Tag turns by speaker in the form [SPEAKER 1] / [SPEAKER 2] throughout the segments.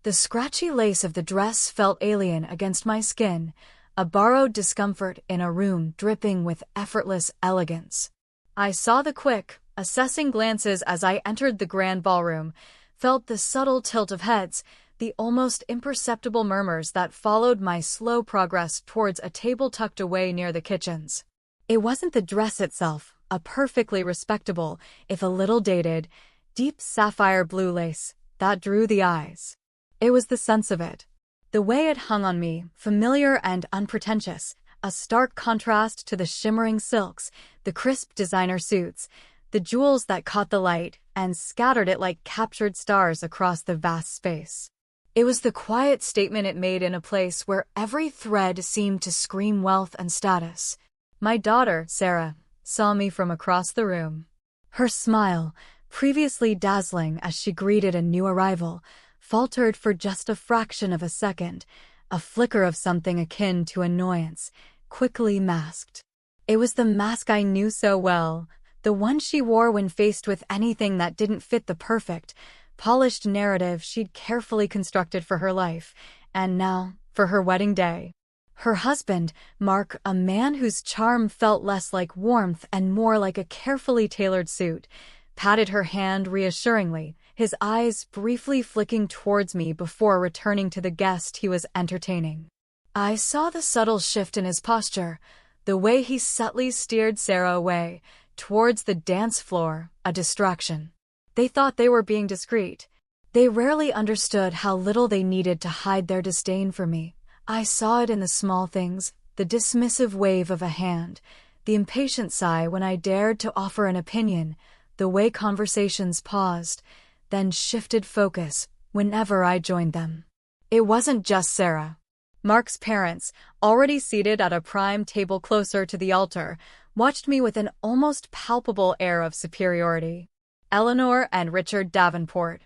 [SPEAKER 1] The scratchy lace of the dress felt alien against my skin, a borrowed discomfort in a room dripping with effortless elegance. I saw the quick, assessing glances as I entered the grand ballroom, felt the subtle tilt of heads, the almost imperceptible murmurs that followed my slow progress towards a table tucked away near the kitchens. It wasn't the dress itself, a perfectly respectable, if a little dated, deep sapphire blue lace, that drew the eyes. It was the sense of it. The way it hung on me, familiar and unpretentious, a stark contrast to the shimmering silks, the crisp designer suits, the jewels that caught the light and scattered it like captured stars across the vast space. It was the quiet statement it made in a place where every thread seemed to scream wealth and status. My daughter, Sarah, saw me from across the room. Her smile, previously dazzling as she greeted a new arrival, faltered for just a fraction of a second, a flicker of something akin to annoyance, quickly masked. It was the mask I knew so well, the one she wore when faced with anything that didn't fit the perfect, polished narrative she'd carefully constructed for her life, and now, for her wedding day. Her husband, Mark, a man whose charm felt less like warmth and more like a carefully tailored suit, patted her hand reassuringly, his eyes briefly flicking towards me before returning to the guest he was entertaining. I saw the subtle shift in his posture, the way he subtly steered Sarah away, towards the dance floor, a distraction. They thought they were being discreet. They rarely understood how little they needed to hide their disdain for me. I saw it in the small things, the dismissive wave of a hand, the impatient sigh when I dared to offer an opinion, the way conversations paused, then shifted focus whenever I joined them. It wasn't just Sarah. Mark's parents, already seated at a prime table closer to the altar, watched me with an almost palpable air of superiority. Eleanor and Richard Davenport,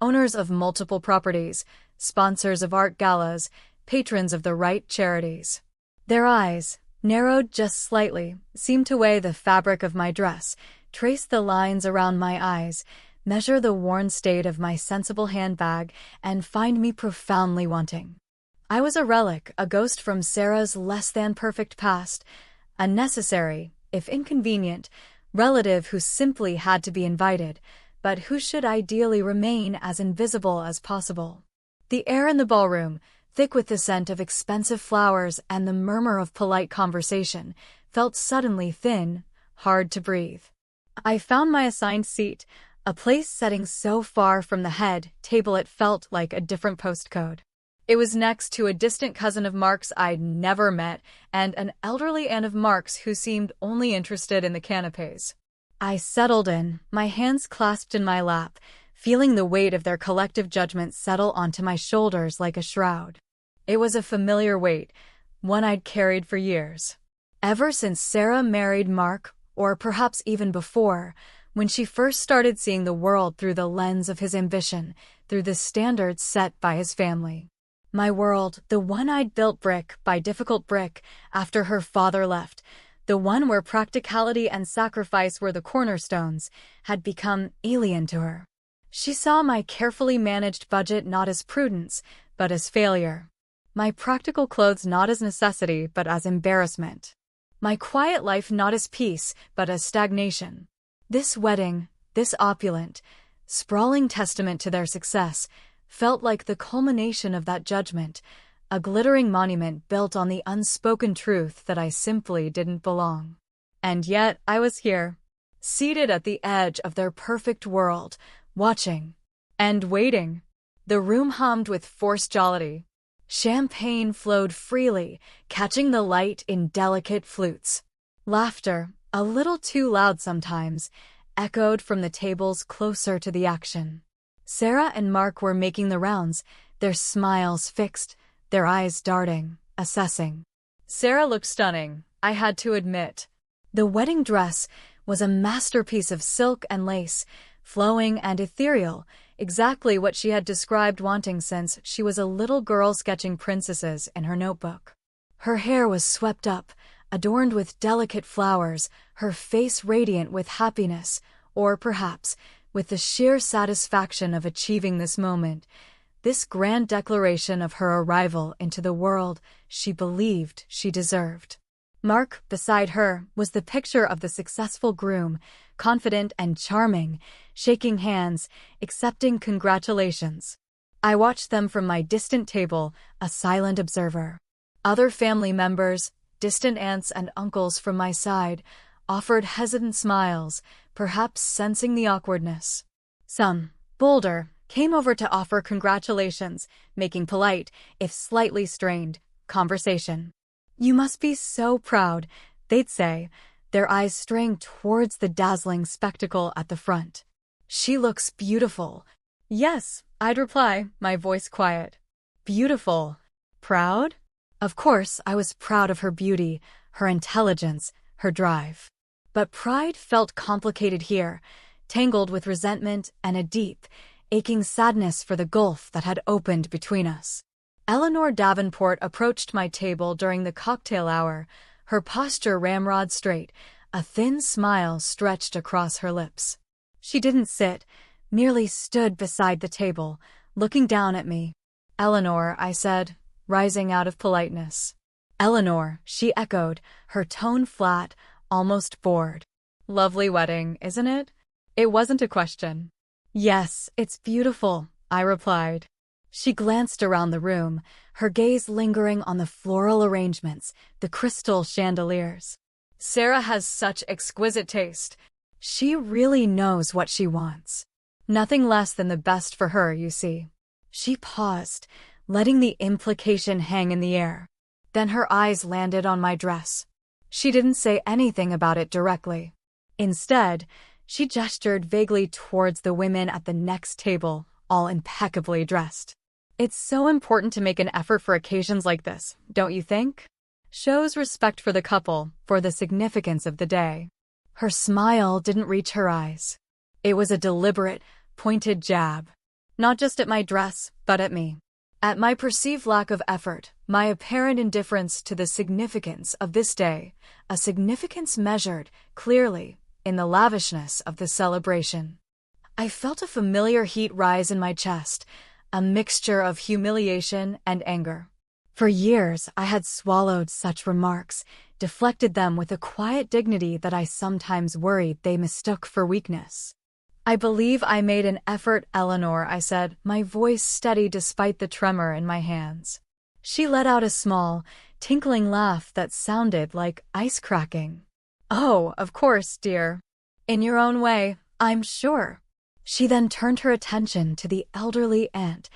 [SPEAKER 1] owners of multiple properties, sponsors of art galas, patrons of the right charities. Their eyes, narrowed just slightly, seemed to weigh the fabric of my dress, trace the lines around my eyes, measure the worn state of my sensible handbag, and find me profoundly wanting. I was a relic, a ghost from Sarah's less-than-perfect past, a necessary, if inconvenient, relative who simply had to be invited, but who should ideally remain as invisible as possible. The air in the ballroom, thick with the scent of expensive flowers and the murmur of polite conversation, felt suddenly thin, hard to breathe. I found my assigned seat, a place setting so far from the head table it felt like a different postcode. It was next to a distant cousin of Mark's I'd never met and an elderly aunt of Mark's who seemed only interested in the canapes. I settled in, my hands clasped in my lap, feeling the weight of their collective judgment settle onto my shoulders like a shroud. It was a familiar weight, one I'd carried for years. Ever since Sarah married Mark, or perhaps even before, when she first started seeing the world through the lens of his ambition, through the standards set by his family. My world, the one I'd built brick by difficult brick after her father left, the one where practicality and sacrifice were the cornerstones, had become alien to her. She saw my carefully managed budget not as prudence, but as failure. My practical clothes not as necessity, but as embarrassment. My quiet life not as peace, but as stagnation. This wedding, this opulent, sprawling testament to their success, felt like the culmination of that judgment, a glittering monument built on the unspoken truth that I simply didn't belong. And yet I was here, seated at the edge of their perfect world, watching and waiting. The room hummed with forced jollity. Champagne flowed freely, catching the light in delicate flutes. Laughter, a little too loud sometimes, echoed from the tables closer to the action. Sarah and Mark were making the rounds, their smiles fixed, their eyes darting, assessing. Sarah looked stunning, I had to admit. The wedding dress was a masterpiece of silk and lace, flowing and ethereal, exactly what she had described wanting since she was a little girl sketching princesses in her notebook. Her hair was swept up, adorned with delicate flowers, her face radiant with happiness, or perhaps with the sheer satisfaction of achieving this moment, this grand declaration of her arrival into the world she believed she deserved. Mark, beside her, was the picture of the successful groom, confident and charming, shaking hands, accepting congratulations. I watched them from my distant table, a silent observer. Other family members, distant aunts and uncles from my side, offered hesitant smiles, perhaps sensing the awkwardness. Some, bolder, came over to offer congratulations, making polite, if slightly strained, conversation. "You must be so proud," they'd say, their eyes straying towards the dazzling spectacle at the front. "She looks beautiful." "Yes," I'd reply, my voice quiet. "Beautiful. Proud?" Of course, I was proud of her beauty, her intelligence, her drive. But pride felt complicated here, tangled with resentment and a deep, aching sadness for the gulf that had opened between us. Eleanor Davenport approached my table during the cocktail hour, her posture ramrod straight, a thin smile stretched across her lips. She didn't sit, merely stood beside the table, looking down at me. "Eleanor," I said, rising out of politeness. "Eleanor," she echoed, her tone flat, almost bored. "Lovely wedding, isn't it?" It wasn't a question. "Yes, it's beautiful," I replied. She glanced around the room, her gaze lingering on the floral arrangements, the crystal chandeliers. "Sarah has such exquisite taste. She really knows what she wants. Nothing less than the best for her, you see." She paused, letting the implication hang in the air. Then her eyes landed on my dress. She didn't say anything about it directly. Instead, she gestured vaguely towards the women at the next table, all impeccably dressed. "It's so important to make an effort for occasions like this, don't you think? Shows respect for the couple, for the significance of the day." Her smile didn't reach her eyes. It was a deliberate, pointed jab. Not just at my dress, but at me. At my perceived lack of effort, my apparent indifference to the significance of this day, a significance measured, clearly, in the lavishness of the celebration. I felt a familiar heat rise in my chest, a mixture of humiliation and anger. For years, I had swallowed such remarks, deflected them with a quiet dignity that I sometimes worried they mistook for weakness. "I believe I made an effort, Eleanor," I said, my voice steady despite the tremor in my hands. She let out a small, tinkling laugh that sounded like ice cracking. "Oh, of course, dear. In your own way, I'm sure." She then turned her attention to the elderly aunt,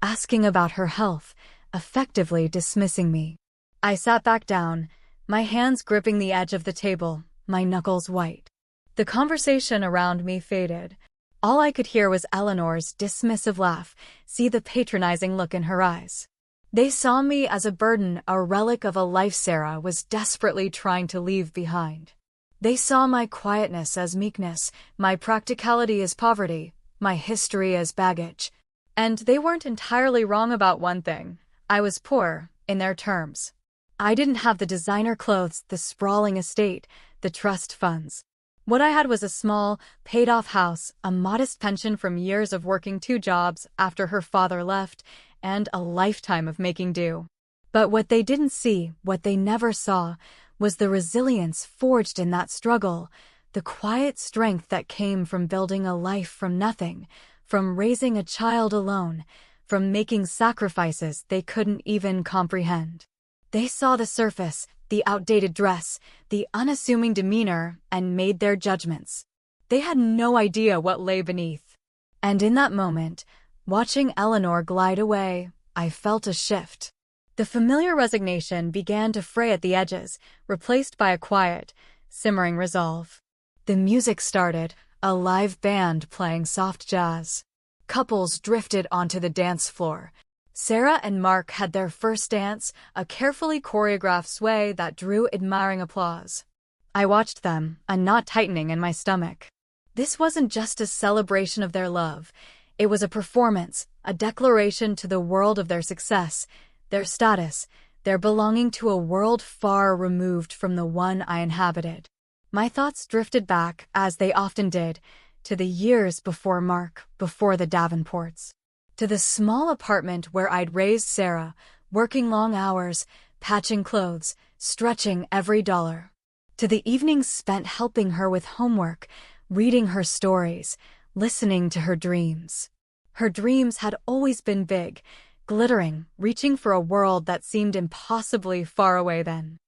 [SPEAKER 1] asking about her health, effectively dismissing me. I sat back down, my hands gripping the edge of the table, my knuckles white. The conversation around me faded. All I could hear was Eleanor's dismissive laugh, see the patronizing look in her eyes. They saw me as a burden, a relic of a life Sarah was desperately trying to leave behind. They saw my quietness as meekness, my practicality as poverty, my history as baggage. And they weren't entirely wrong about one thing. I was poor, in their terms. I didn't have the designer clothes, the sprawling estate, the trust funds. What I had was a small, paid-off house, a modest pension from years of working 2 jobs after her father left, and a lifetime of making do. But what they didn't see, what they never saw, was the resilience forged in that struggle, the quiet strength that came from building a life from nothing, from raising a child alone, from making sacrifices they couldn't even comprehend. They saw the surface, the outdated dress, the unassuming demeanor, and made their judgments. They had no idea what lay beneath. And in that moment, watching Eleanor glide away, I felt a shift. The familiar resignation began to fray at the edges, replaced by a quiet, simmering resolve. The music started, a live band playing soft jazz. Couples drifted onto the dance floor. Sarah and Mark had their first dance, a carefully choreographed sway that drew admiring applause. I watched them, a knot tightening in my stomach. This wasn't just a celebration of their love. It was a performance, a declaration to the world of their success, their status, their belonging to a world far removed from the one I inhabited. My thoughts drifted back, as they often did, to the years before Mark, before the Davenports. To the small apartment where I'd raised Sarah, working long hours, patching clothes, stretching every dollar. To the evenings spent helping her with homework, reading her stories, listening to her dreams. Her dreams had always been big, glittering, reaching for a world that seemed impossibly far away then.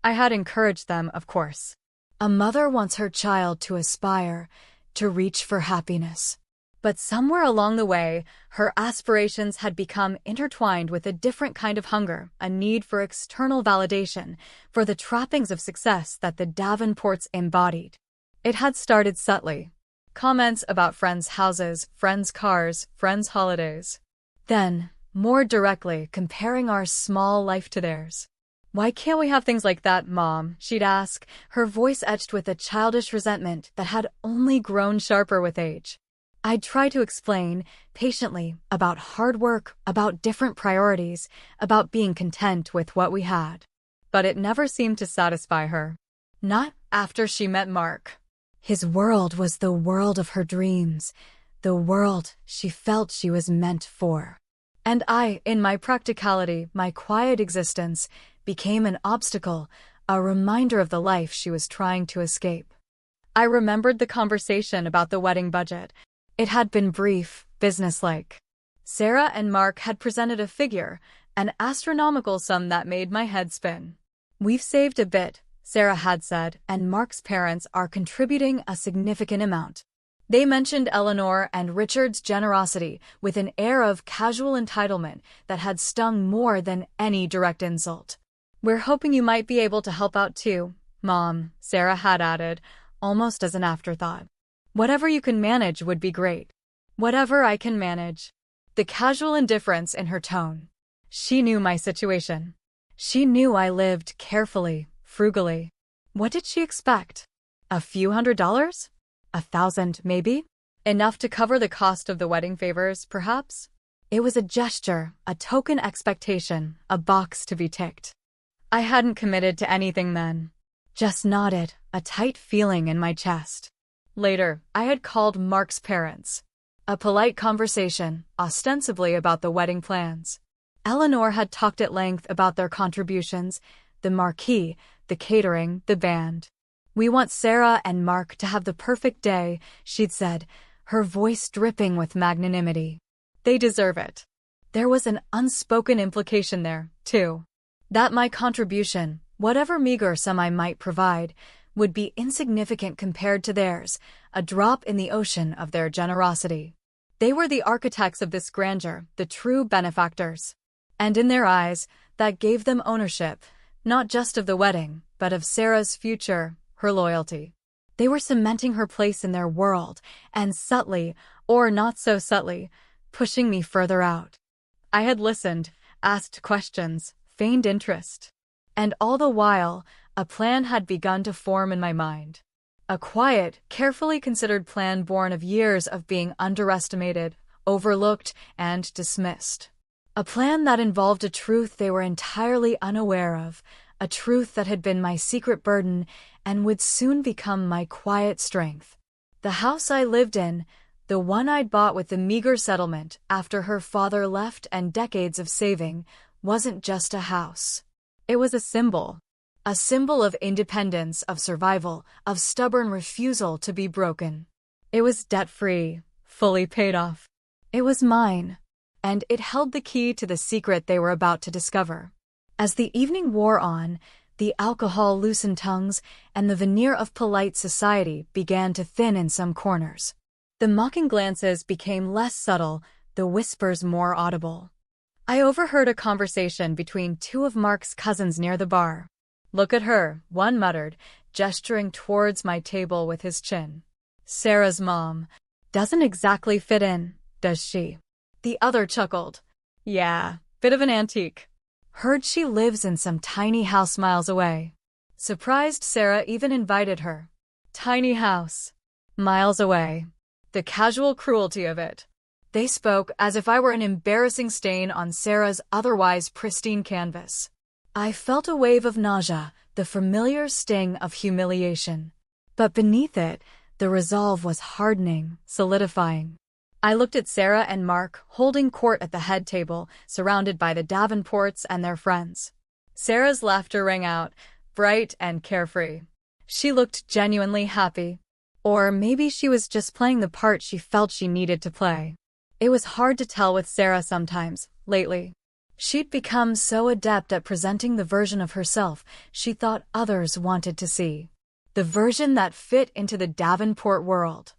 [SPEAKER 1] I had encouraged them, of course. A mother wants her child to aspire, to reach for happiness. But somewhere along the way, her aspirations had become intertwined with a different kind of hunger, a need for external validation, for the trappings of success that the Davenports embodied. It had started subtly. Comments about friends' houses, friends' cars, friends' holidays. Then, more directly, comparing our small life to theirs. "Why can't we have things like that, Mom?" she'd ask, her voice etched with a childish resentment that had only grown sharper with age. I'd try to explain, patiently, about hard work, about different priorities, about being content with what we had. But it never seemed to satisfy her. Not after she met Mark. His world was the world of her dreams, the world she felt she was meant for. And I, in my practicality, my quiet existence, became an obstacle, a reminder of the life she was trying to escape. I remembered the conversation about the wedding budget. It had been brief, businesslike. Sarah and Mark had presented a figure, an astronomical sum that made my head spin. "We've saved a bit," Sarah had said, "and Mark's parents are contributing a significant amount." They mentioned Eleanor and Richard's generosity with an air of casual entitlement that had stung more than any direct insult. "We're hoping you might be able to help out too, Mom," Sarah had added, almost as an afterthought. "Whatever you can manage would be great." "Whatever I can manage." The casual indifference in her tone. She knew my situation. She knew I lived carefully, frugally. What did she expect? A few $100s? 1,000, maybe? Enough to cover the cost of the wedding favors, perhaps? It was a gesture, a token expectation, a box to be ticked. I hadn't committed to anything then. Just nodded, a tight feeling in my chest. Later, I had called Mark's parents. A polite conversation, ostensibly about the wedding plans. Eleanor had talked at length about their contributions, the marquee, the catering, the band. "We want Sarah and Mark to have the perfect day," she'd said, her voice dripping with magnanimity. "They deserve it." There was an unspoken implication there, too. That my contribution, whatever meager sum I might provide, would be insignificant compared to theirs, a drop in the ocean of their generosity. They were the architects of this grandeur, the true benefactors. And in their eyes, that gave them ownership, not just of the wedding, but of Sarah's future, her loyalty. They were cementing her place in their world, and subtly, or not so subtly, pushing me further out. I had listened, asked questions, feigned interest. And all the while, a plan had begun to form in my mind. A quiet, carefully considered plan born of years of being underestimated, overlooked, and dismissed. A plan that involved a truth they were entirely unaware of, a truth that had been my secret burden and would soon become my quiet strength. The house I lived in, the one I'd bought with the meager settlement after her father left and decades of saving, wasn't just a house. It was a symbol of independence, of survival, of stubborn refusal to be broken. It was debt-free, fully paid off. It was mine, and it held the key to the secret they were about to discover. As the evening wore on, the alcohol loosened tongues, and the veneer of polite society began to thin in some corners. The mocking glances became less subtle, the whispers more audible. I overheard a conversation between two of Mark's cousins near the bar. "Look at her," one muttered, gesturing towards my table with his chin. "Sarah's mom. Doesn't exactly fit in, does she?" The other chuckled. "Yeah, bit of an antique. Heard she lives in some tiny house miles away." Surprised Sarah even invited her. Tiny house. Miles away. The casual cruelty of it. They spoke as if I were an embarrassing stain on Sarah's otherwise pristine canvas. I felt a wave of nausea, the familiar sting of humiliation. But beneath it, the resolve was hardening, solidifying. I looked at Sarah and Mark, holding court at the head table, surrounded by the Davenports and their friends. Sarah's laughter rang out, bright and carefree. She looked genuinely happy. Or maybe she was just playing the part she felt she needed to play. It was hard to tell with Sarah sometimes, lately. She'd become so adept at presenting the version of herself she thought others wanted to see. The version that fit into the Davenport world.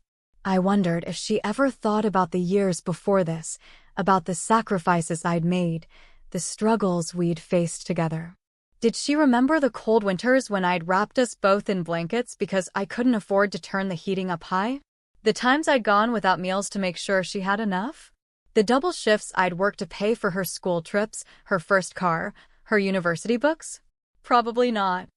[SPEAKER 1] I wondered if she ever thought about the years before this, about the sacrifices I'd made, the struggles we'd faced together. Did she remember the cold winters when I'd wrapped us both in blankets because I couldn't afford to turn the heating up high? The times I'd gone without meals to make sure she had enough? The double shifts I'd worked to pay for her school trips, her first car, her university books? Probably not.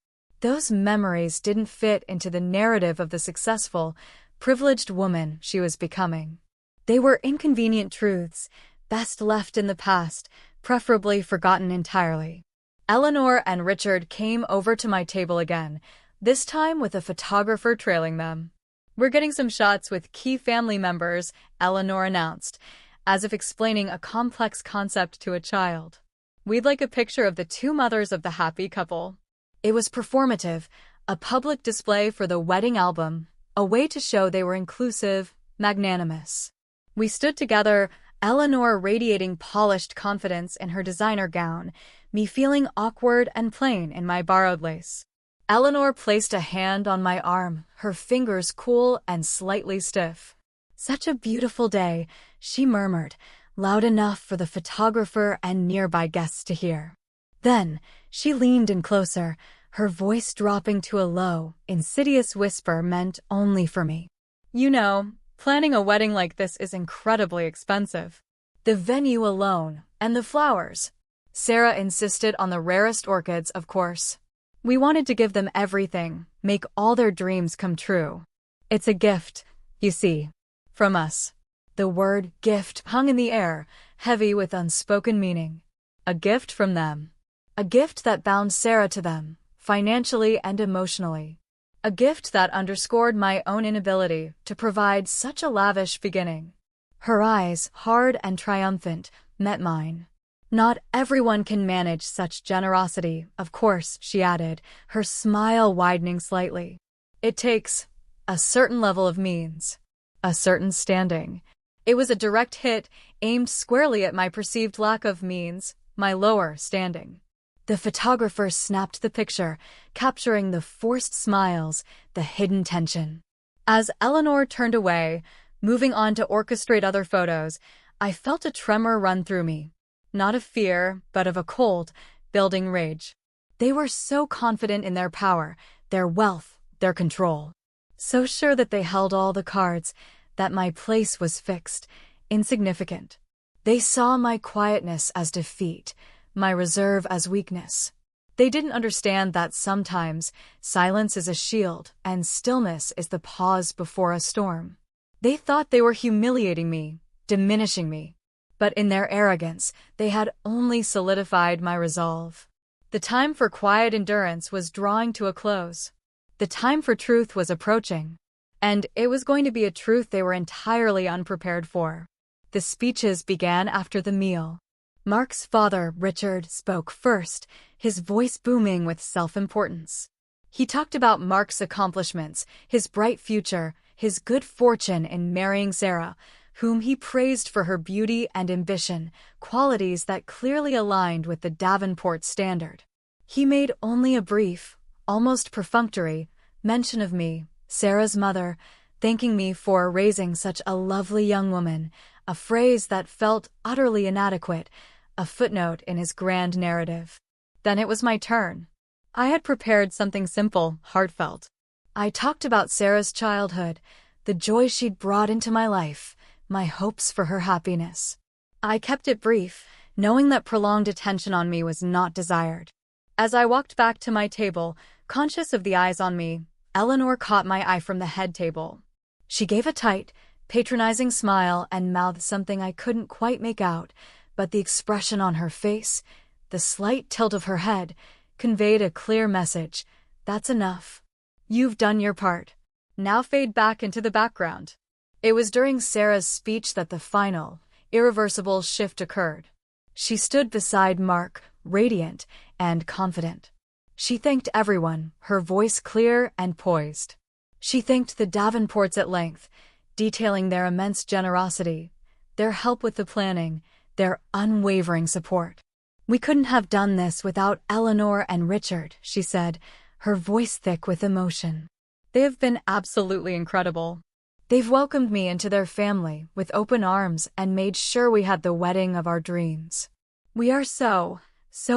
[SPEAKER 1] Those memories didn't fit into the narrative of the successful, privileged woman she was becoming. They were inconvenient truths, best left in the past, preferably forgotten entirely. Eleanor and Richard came over to my table again, this time with a photographer trailing them. "We're getting some shots with key family members," Eleanor announced, as if explaining a complex concept to a child. "We'd like a picture of the two mothers of the happy couple." It was performative, a public display for the wedding album, a way to show they were inclusive, magnanimous. We stood together, Eleanor radiating polished confidence in her designer gown, me feeling awkward and plain in my borrowed lace. Eleanor placed a hand on my arm, her fingers cool and slightly stiff. "Such a beautiful day," she murmured, loud enough for the photographer and nearby guests to hear. Then, she leaned in closer, her voice dropping to a low, insidious whisper meant only for me. "You know, planning a wedding like this is incredibly expensive. The venue alone, and the flowers." Sarah insisted on the rarest orchids, of course. "We wanted to give them everything, make all their dreams come true. It's a gift, you see, from us." The word gift hung in the air, heavy with unspoken meaning. A gift from them. A gift that bound Sarah to them, financially and emotionally. A gift that underscored my own inability to provide such a lavish beginning. Her eyes, hard and triumphant, met mine. "Not everyone can manage such generosity, of course," she added, her smile widening slightly. "It takes a certain level of means, a certain standing." It was a direct hit, aimed squarely at my perceived lack of means, my lower standing. The photographer snapped the picture, capturing the forced smiles, the hidden tension. As Eleanor turned away, moving on to orchestrate other photos, I felt a tremor run through me. Not of fear, but of a cold, building rage. They were so confident in their power, their wealth, their control. So sure that they held all the cards, that my place was fixed, insignificant. They saw my quietness as defeat, my reserve as weakness. They didn't understand that sometimes silence is a shield and stillness is the pause before a storm. They thought they were humiliating me, diminishing me. But in their arrogance, they had only solidified my resolve. The time for quiet endurance was drawing to a close. The time for truth was approaching. And it was going to be a truth they were entirely unprepared for. The speeches began after the meal. Mark's father, Richard, spoke first, his voice booming with self-importance. He talked about Mark's accomplishments, his bright future, his good fortune in marrying Sarah, whom he praised for her beauty and ambition, qualities that clearly aligned with the Davenport standard. He made only a brief, almost perfunctory, mention of me, Sarah's mother, thanking me for raising such a lovely young woman, a phrase that felt utterly inadequate, a footnote in his grand narrative. Then it was my turn. I had prepared something simple, heartfelt. I talked about Sarah's childhood, the joy she'd brought into my life, my hopes for her happiness. I kept it brief, knowing that prolonged attention on me was not desired. As I walked back to my table, conscious of the eyes on me, Eleanor caught my eye from the head table. She gave a tight, patronizing smile and mouthed something I couldn't quite make out, but the expression on her face, the slight tilt of her head, conveyed a clear message. "That's enough. You've done your part. Now fade back into the background." It was during Sarah's speech that the final, irreversible shift occurred. She stood beside Mark, radiant and confident. She thanked everyone, her voice clear and poised. She thanked the Davenports at length, detailing their immense generosity, their help with the planning, their unwavering support. "We couldn't have done this without Eleanor and Richard," she said, her voice thick with emotion. "They have been absolutely incredible. They've welcomed me into their family with open arms and made sure we had the wedding of our dreams. We are so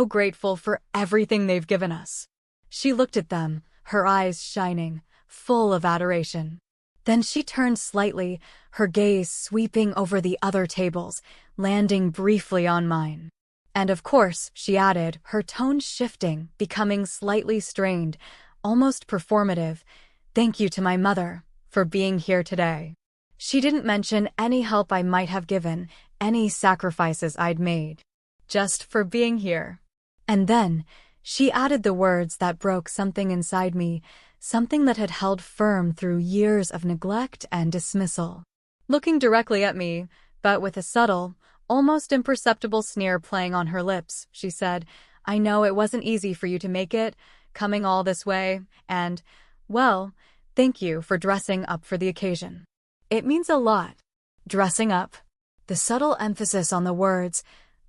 [SPEAKER 1] grateful for everything they've given us." She looked at them, her eyes shining, full of adoration. Then she turned slightly, her gaze sweeping over the other tables, landing briefly on mine. "And of course," she added, her tone shifting, becoming slightly strained, almost performative, "thank you to my mother for being here today." She didn't mention any help I might have given, any sacrifices I'd made. Just for being here. And then, she added the words that broke something inside me, something that had held firm through years of neglect and dismissal. Looking directly at me, but with a subtle, almost imperceptible sneer playing on her lips, she said, "I know it wasn't easy for you to make it, coming all this way, and, well, thank you for dressing up for the occasion. It means a lot." Dressing up. The subtle emphasis on the words,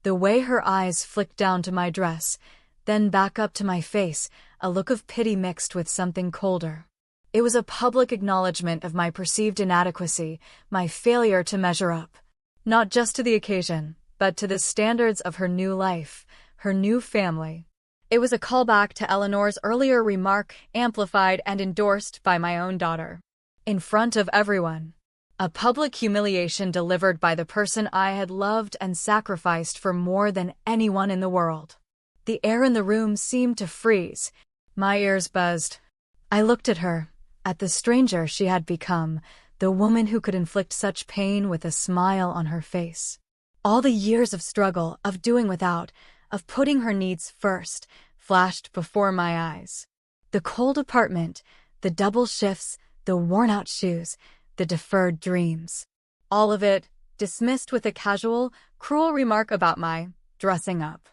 [SPEAKER 1] the way her eyes flicked down to my dress, then back up to my face, a look of pity mixed with something colder. It was a public acknowledgement of my perceived inadequacy, my failure to measure up. Not just to the occasion, but to the standards of her new life, her new family. It was a callback to Eleanor's earlier remark, amplified and endorsed by my own daughter. In front of everyone. A public humiliation delivered by the person I had loved and sacrificed for more than anyone in the world. The air in the room seemed to freeze. My ears buzzed. I looked at her, at the stranger she had become, the woman who could inflict such pain with a smile on her face. All the years of struggle, of doing without, of putting her needs first, flashed before my eyes. The cold apartment, the double shifts, the worn-out shoes, the deferred dreams. All of it dismissed with a casual, cruel remark about my dressing up.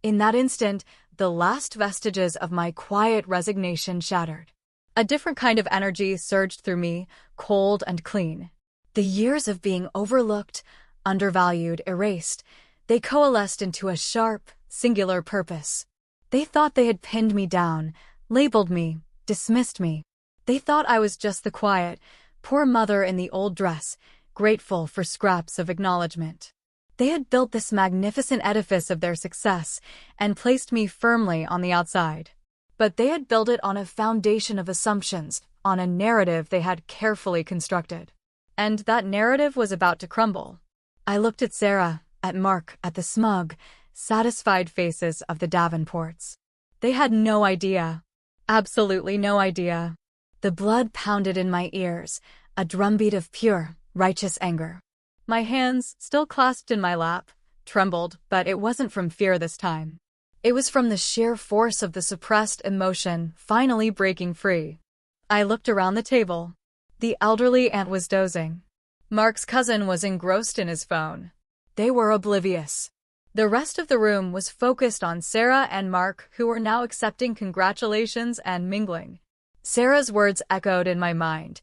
[SPEAKER 1] In that instant, the last vestiges of my quiet resignation shattered. A different kind of energy surged through me, cold and clean. The years of being overlooked, undervalued, erased, they coalesced into a sharp, singular purpose. They thought they had pinned me down, labeled me, dismissed me. They thought I was just the quiet, poor mother in the old dress, grateful for scraps of acknowledgement. They had built this magnificent edifice of their success and placed me firmly on the outside. But they had built it on a foundation of assumptions, on a narrative they had carefully constructed. And that narrative was about to crumble. I looked at Sarah, at Mark, at the smug, satisfied faces of the Davenports. They had no idea. Absolutely no idea. The blood pounded in my ears, a drumbeat of pure, righteous anger. My hands, still clasped in my lap, trembled, but it wasn't from fear this time. It was from the sheer force of the suppressed emotion finally breaking free. I looked around the table. The elderly aunt was dozing. Mark's cousin was engrossed in his phone. They were oblivious. The rest of the room was focused on Sarah and Mark, who were now accepting congratulations and mingling. Sarah's words echoed in my mind.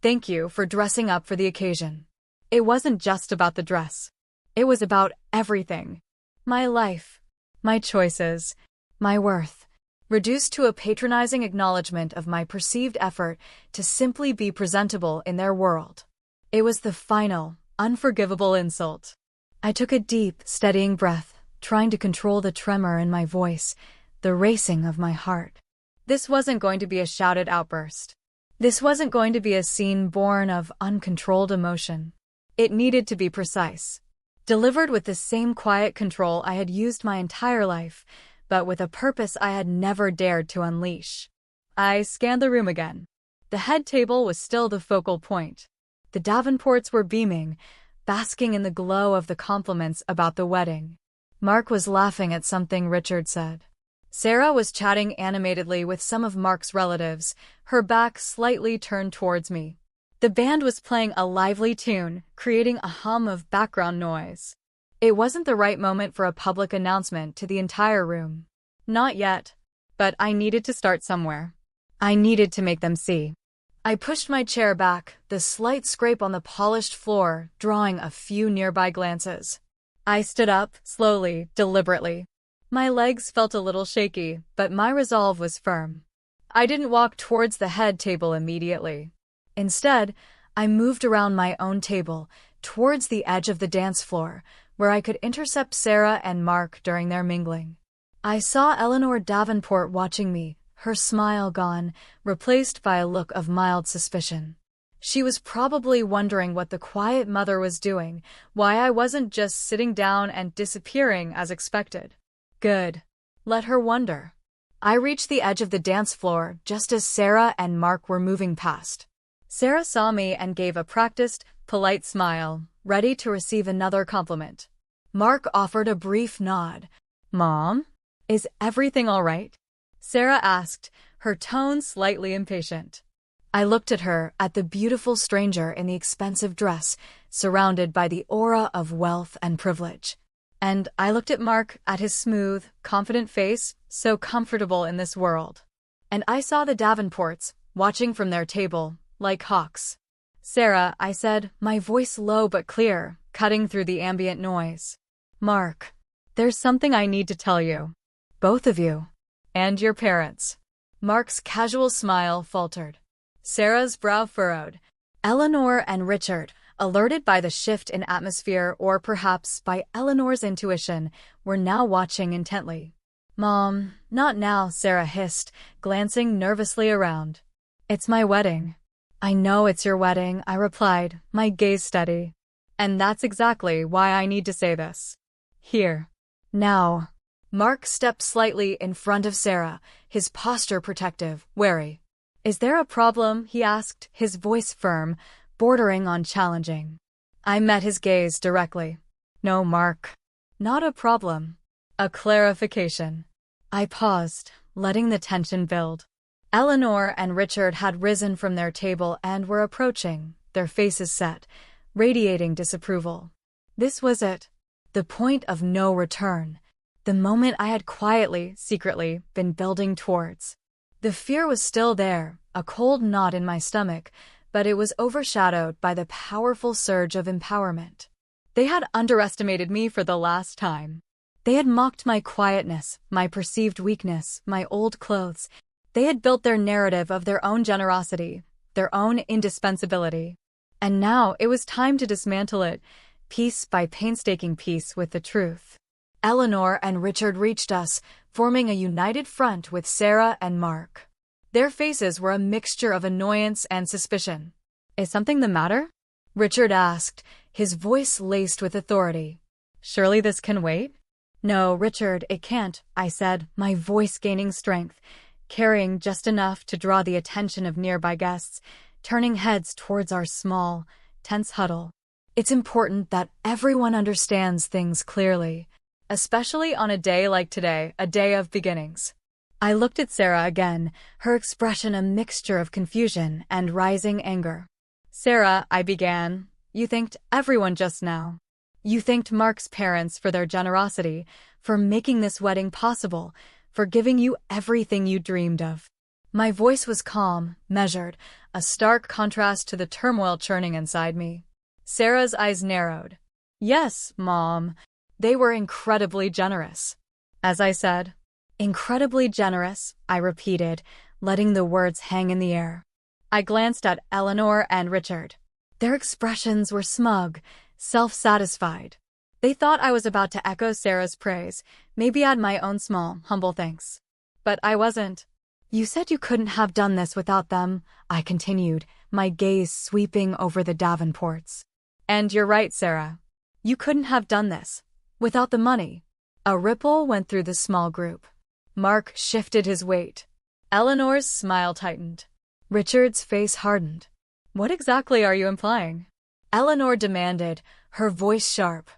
[SPEAKER 1] "Thank you for dressing up for the occasion." It wasn't just about the dress. It was about everything. My life, my choices, my worth, reduced to a patronizing acknowledgement of my perceived effort to simply be presentable in their world. It was the final, unforgivable insult. I took a deep, steadying breath, trying to control the tremor in my voice, the racing of my heart. This wasn't going to be a shouted outburst. This wasn't going to be a scene born of uncontrolled emotion. It needed to be precise. Delivered with the same quiet control I had used my entire life, but with a purpose I had never dared to unleash. I scanned the room again. The head table was still the focal point. The Davenports were beaming, basking in the glow of the compliments about the wedding. Mark was laughing at something Richard said. Sarah was chatting animatedly with some of Mark's relatives, her back slightly turned towards me. The band was playing a lively tune, creating a hum of background noise. It wasn't the right moment for a public announcement to the entire room. Not yet. But I needed to start somewhere. I needed to make them see. I pushed my chair back, the slight scrape on the polished floor drawing a few nearby glances. I stood up, slowly, deliberately. My legs felt a little shaky, but my resolve was firm. I didn't walk towards the head table immediately. Instead, I moved around my own table, towards the edge of the dance floor, where I could intercept Sarah and Mark during their mingling. I saw Eleanor Davenport watching me, her smile gone, replaced by a look of mild suspicion. She was probably wondering what the quiet mother was doing, why I wasn't just sitting down and disappearing as expected. Good. Let her wonder. I reached the edge of the dance floor just as Sarah and Mark were moving past. Sarah saw me and gave a practiced, polite smile, ready to receive another compliment. Mark offered a brief nod. "Mom? Is everything all right?" Sarah asked, her tone slightly impatient. I looked at her, at the beautiful stranger in the expensive dress, surrounded by the aura of wealth and privilege. And I looked at Mark, at his smooth, confident face, so comfortable in this world. And I saw the Davenports, watching from their table, like hawks. "Sarah," I said, my voice low but clear, cutting through the ambient noise. "Mark, there's something I need to tell you. Both of you. And your parents." Mark's casual smile faltered. Sarah's brow furrowed. Eleanor and Richard, alerted by the shift in atmosphere or perhaps by Eleanor's intuition, were now watching intently. "Mom, not now," Sarah hissed, glancing nervously around. "It's my wedding." "I know it's your wedding," I replied, my gaze steady. "And that's exactly why I need to say this. Here. Now." Mark stepped slightly in front of Sarah, his posture protective, wary. "Is there a problem?" he asked, his voice firm, bordering on challenging. I met his gaze directly. "No, Mark. Not a problem. A clarification." I paused, letting the tension build. Eleanor and Richard had risen from their table and were approaching, their faces set, radiating disapproval. This was it. The point of no return. The moment I had quietly, secretly, been building towards. The fear was still there, a cold knot in my stomach, but it was overshadowed by the powerful surge of empowerment. They had underestimated me for the last time. They had mocked my quietness, my perceived weakness, my old clothes. They had built their narrative of their own generosity, their own indispensability. And now it was time to dismantle it, piece by painstaking piece with the truth. Eleanor and Richard reached us, forming a united front with Sarah and Mark. Their faces were a mixture of annoyance and suspicion. "Is something the matter?" Richard asked, his voice laced with authority. "Surely this can wait?" "No, Richard, it can't," I said, my voice gaining strength, carrying just enough to draw the attention of nearby guests, turning heads towards our small, tense huddle. "It's important that everyone understands things clearly. Especially on a day like today, a day of beginnings." I looked at Sarah again, her expression a mixture of confusion and rising anger. "Sarah," I began, "you thanked everyone just now. You thanked Mark's parents for their generosity, for making this wedding possible, for giving you everything you dreamed of." My voice was calm, measured, a stark contrast to the turmoil churning inside me. Sarah's eyes narrowed. "Yes, Mom. They were incredibly generous." As I said. "Incredibly generous," I repeated, letting the words hang in the air. I glanced at Eleanor and Richard. Their expressions were smug, self-satisfied. They thought I was about to echo Sarah's praise, maybe add my own small, humble thanks. But I wasn't. "You said you couldn't have done this without them," I continued, my gaze sweeping over the Davenports. "And you're right, Sarah. You couldn't have done this. Without the money." A ripple went through the small group. Mark shifted his weight. Eleanor's smile tightened. Richard's face hardened. "What exactly are you implying?" Eleanor demanded, her voice sharp.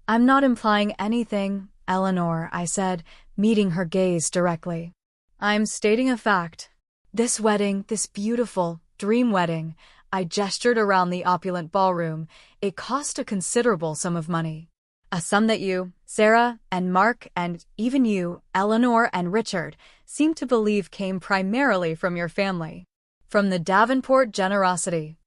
[SPEAKER 1] "I'm not implying anything, Eleanor," I said, meeting her gaze directly. "I'm stating a fact. This wedding, this beautiful, dream wedding, I gestured around the opulent ballroom. It cost a considerable sum of money. A sum that you, Sarah, and Mark, and even you, Eleanor and Richard, seem to believe came primarily from your family. From the Davenport generosity.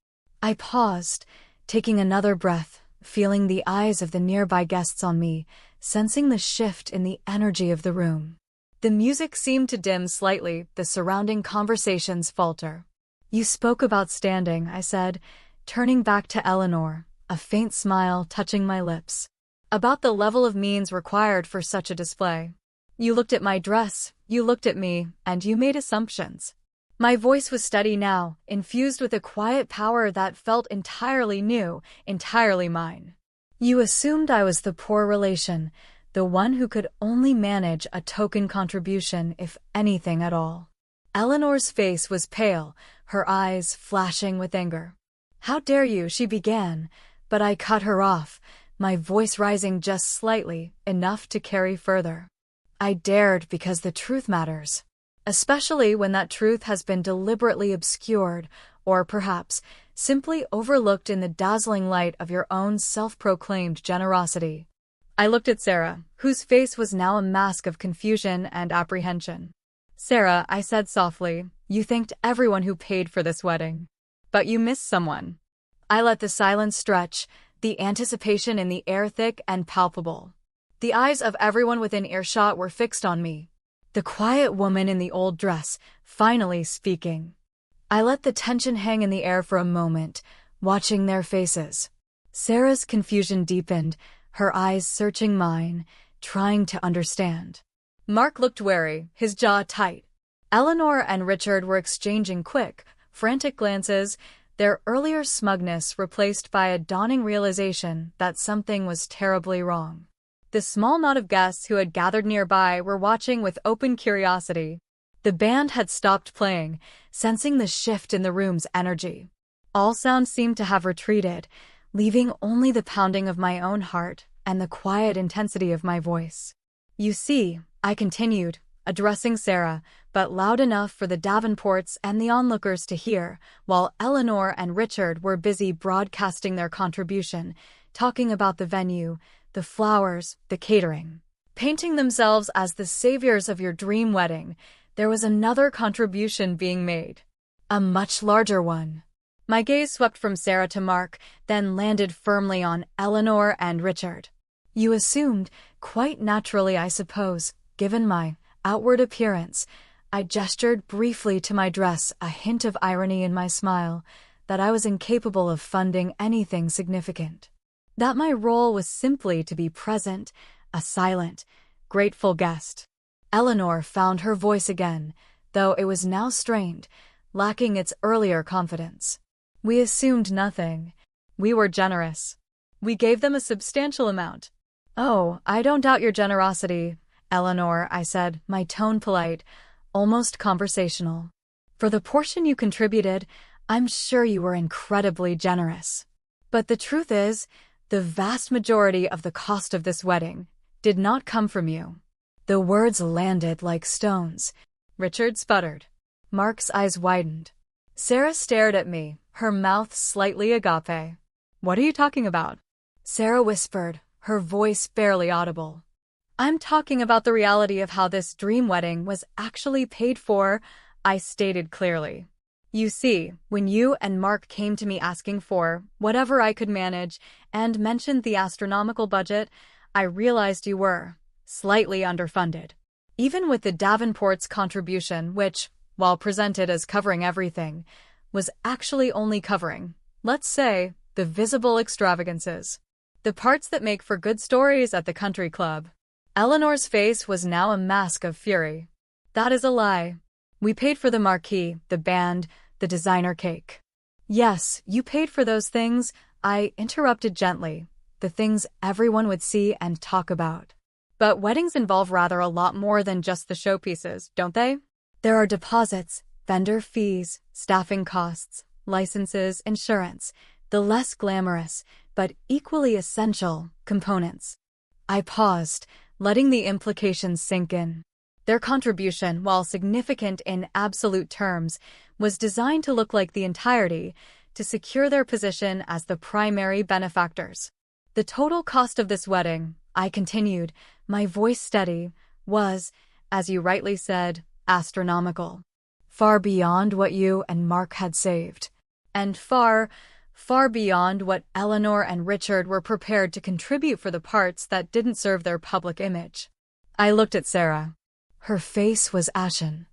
[SPEAKER 1] I paused, taking another breath, feeling the eyes of the nearby guests on me, sensing the shift in the energy of the room. The music seemed to dim slightly, the surrounding conversations falter. You spoke about standing, I said, turning back to Eleanor, a faint smile touching my lips. About the level of means required for such a display. You looked at my dress, you looked at me, and you made assumptions. My voice was steady now, infused with a quiet power that felt entirely new, entirely mine. You assumed I was the poor relation, the one who could only manage a token contribution, if anything at all. Eleanor's face was pale, her eyes flashing with anger. How dare you, she began, but I cut her off, my voice rising just slightly, enough to carry further. I dared because the truth matters. Especially when that truth has been deliberately obscured, or perhaps simply overlooked in the dazzling light of your own self-proclaimed generosity. I looked at Sarah, whose face was now a mask of confusion and apprehension. Sarah, I said softly, you thanked everyone who paid for this wedding. But you missed someone. I let the silence stretch, the anticipation in the air thick and palpable. The eyes of everyone within earshot were fixed on me. The quiet woman in the old dress, finally speaking. I let the tension hang in the air for a moment, watching their faces. Sarah's confusion deepened, her eyes searching mine, trying to understand. Mark looked wary, his jaw tight. Eleanor and Richard were exchanging quick, frantic glances, their earlier smugness replaced by a dawning realization that something was terribly wrong. The small knot of guests who had gathered nearby were watching with open curiosity. The band had stopped playing, sensing the shift in the room's energy. All sound seemed to have retreated, leaving only the pounding of my own heart and the quiet intensity of my voice. You see, I continued, addressing Sarah, but loud enough for the Davenports and the onlookers to hear, while Eleanor and Richard were busy broadcasting their contribution, talking about the venue, the flowers, the catering. Painting themselves as the saviors of your dream wedding, there was another contribution being made. A much larger one. My gaze swept from Sarah to Mark, then landed firmly on Eleanor and Richard. You assumed, quite naturally I suppose, given my outward appearance, I gestured briefly to my dress, a hint of irony in my smile, that I was incapable of funding anything significant. That my role was simply to be present, a silent, grateful guest. Eleanor found her voice again, though it was now strained, lacking its earlier confidence. We assumed nothing. We were generous. We gave them a substantial amount. Oh, I don't doubt your generosity, Eleanor, I said, my tone polite, almost conversational. For the portion you contributed, I'm sure you were incredibly generous. But the truth is, the vast majority of the cost of this wedding did not come from you. The words landed like stones. Richard sputtered. Mark's eyes widened. Sarah stared at me, her mouth slightly agape. What are you talking about? Sarah whispered, her voice barely audible. I'm talking about the reality of how this dream wedding was actually paid for, I stated clearly. You see, when you and Mark came to me asking for whatever I could manage and mentioned the astronomical budget, I realized you were slightly underfunded. Even with the Davenports' contribution, which, while presented as covering everything, was actually only covering, let's say, the visible extravagances. The parts that make for good stories at the country club. Eleanor's face was now a mask of fury. That is a lie. We paid for the marquee, the band, the designer cake. Yes, you paid for those things, I interrupted gently, the things everyone would see and talk about. But weddings involve rather a lot more than just the showpieces, don't they? There are deposits, vendor fees, staffing costs, licenses, insurance, the less glamorous, but equally essential, components. I paused, letting the implications sink in. Their contribution, while significant in absolute terms, was designed to look like the entirety, to secure their position as the primary benefactors. The total cost of this wedding, I continued, my voice steady, was, as you rightly said, astronomical. Far beyond what you and Mark had saved. And far beyond what Eleanor and Richard were prepared to contribute for the parts that didn't serve their public image. I looked at Sarah. Her face was ashen.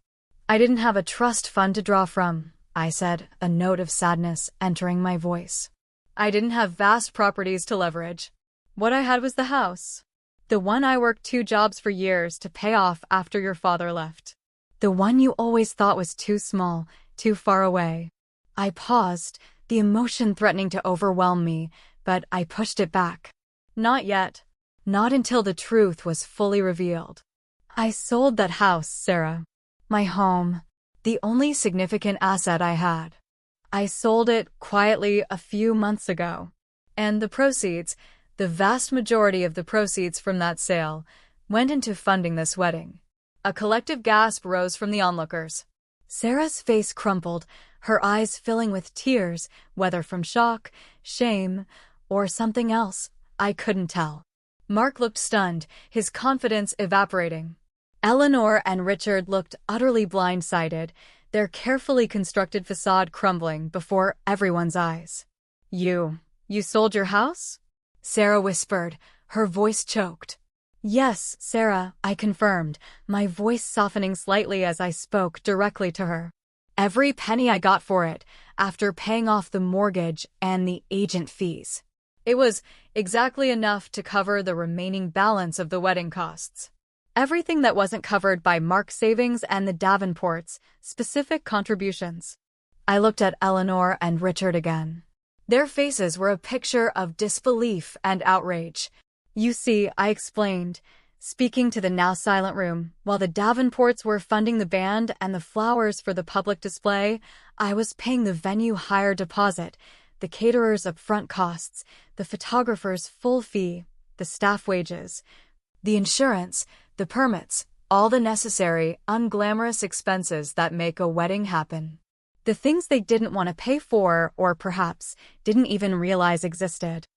[SPEAKER 1] I didn't have a trust fund to draw from, I said, a note of sadness entering my voice. I didn't have vast properties to leverage. What I had was the house. The one I worked 2 jobs for years to pay off after your father left. The one you always thought was too small, too far away. I paused, the emotion threatening to overwhelm me, but I pushed it back. Not yet. Not until the truth was fully revealed. I sold that house, Sarah. My home. The only significant asset I had. I sold it quietly a few months ago. And the proceeds, the vast majority of the proceeds from that sale, went into funding this wedding. A collective gasp rose from the onlookers. Sarah's face crumpled, her eyes filling with tears, whether from shock, shame, or something else, I couldn't tell. Mark looked stunned, his confidence evaporating. Eleanor and Richard looked utterly blindsided, their carefully constructed facade crumbling before everyone's eyes. You sold your house? Sarah whispered, her voice choked. Yes, Sarah, I confirmed, my voice softening slightly as I spoke directly to her. Every penny I got for it, after paying off the mortgage and the agent fees. It was exactly enough to cover the remaining balance of the wedding costs. Everything that wasn't covered by Mark's savings and the Davenports' specific contributions. I looked at Eleanor and Richard again. Their faces were a picture of disbelief and outrage. You see, I explained, speaking to the now silent room, while the Davenports were funding the band and the flowers for the public display, I was paying the venue hire deposit, the caterers' upfront costs, the photographer's full fee, the staff wages, the insurance, the permits, all the necessary, unglamorous expenses that make a wedding happen. The things they didn't want to pay for or perhaps didn't even realize existed.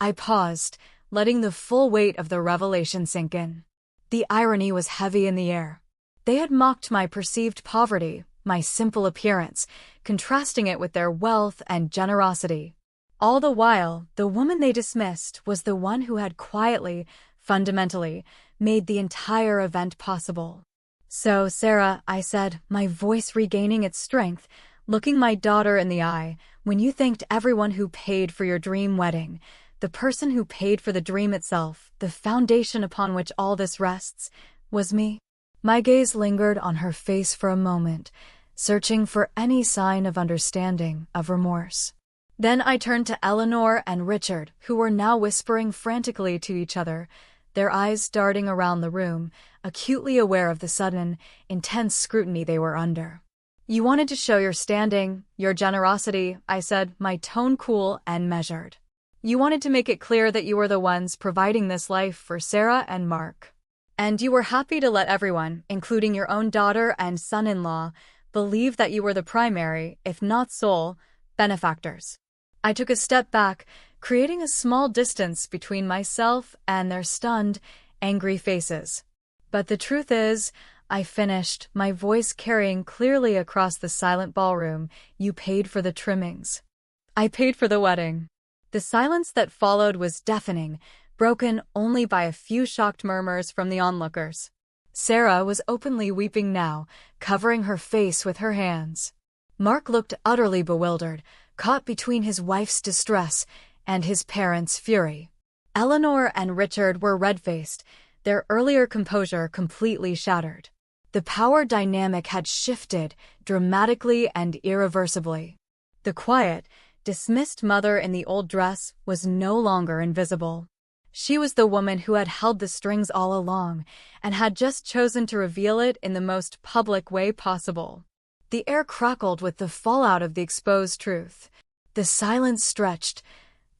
[SPEAKER 1] I paused, letting the full weight of the revelation sink in. The irony was heavy in the air. They had mocked my perceived poverty, my simple appearance, contrasting it with their wealth and generosity. All the while, the woman they dismissed was the one who had quietly, fundamentally, made the entire event possible. So, Sarah, I said, my voice regaining its strength, looking my daughter in the eye, when you thanked everyone who paid for your dream wedding, the person who paid for the dream itself, the foundation upon which all this rests, was me. My gaze lingered on her face for a moment, searching for any sign of understanding, of remorse. Then I turned to Eleanor and Richard, who were now whispering frantically to each other, their eyes darting around the room, acutely aware of the sudden, intense scrutiny they were under. You wanted to show your standing, your generosity, I said, my tone cool and measured. You wanted to make it clear that you were the ones providing this life for Sarah and Mark. And you were happy to let everyone, including your own daughter and son-in-law, believe that you were the primary, if not sole, benefactors. I took a step back, creating a small distance between myself and their stunned, angry faces. But the truth is, I finished, my voice carrying clearly across the silent ballroom, you paid for the trimmings. I paid for the wedding. The silence that followed was deafening, broken only by a few shocked murmurs from the onlookers. Sarah was openly weeping now, covering her face with her hands. Mark looked utterly bewildered, caught between his wife's distress and his parents' fury. Eleanor and Richard were red-faced, their earlier composure completely shattered. The power dynamic had shifted dramatically and irreversibly. The quiet, dismissed mother in the old dress was no longer invisible. She was the woman who had held the strings all along and had just chosen to reveal it in the most public way possible. The air crackled with the fallout of the exposed truth. The silence stretched,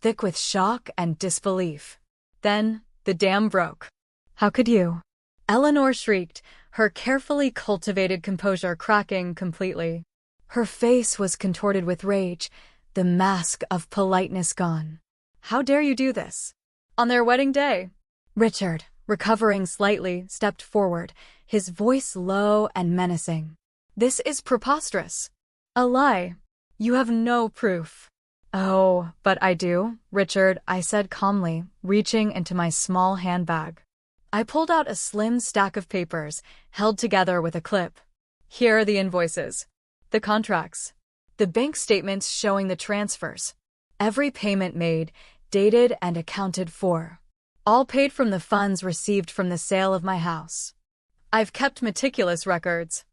[SPEAKER 1] thick with shock and disbelief. Then, the dam broke. How could you? Eleanor shrieked, her carefully cultivated composure cracking completely. Her face was contorted with rage, the mask of politeness gone. How dare you do this? On their wedding day. Richard, recovering slightly, stepped forward, his voice low and menacing. This is preposterous. A lie. You have no proof. Oh, but I do, Richard, I said calmly, reaching into my small handbag. I pulled out a slim stack of papers, held together with a clip. Here are the invoices, the contracts, the bank statements showing the transfers. Every payment made, dated and accounted for. All paid from the funds received from the sale of my house. I've kept meticulous records.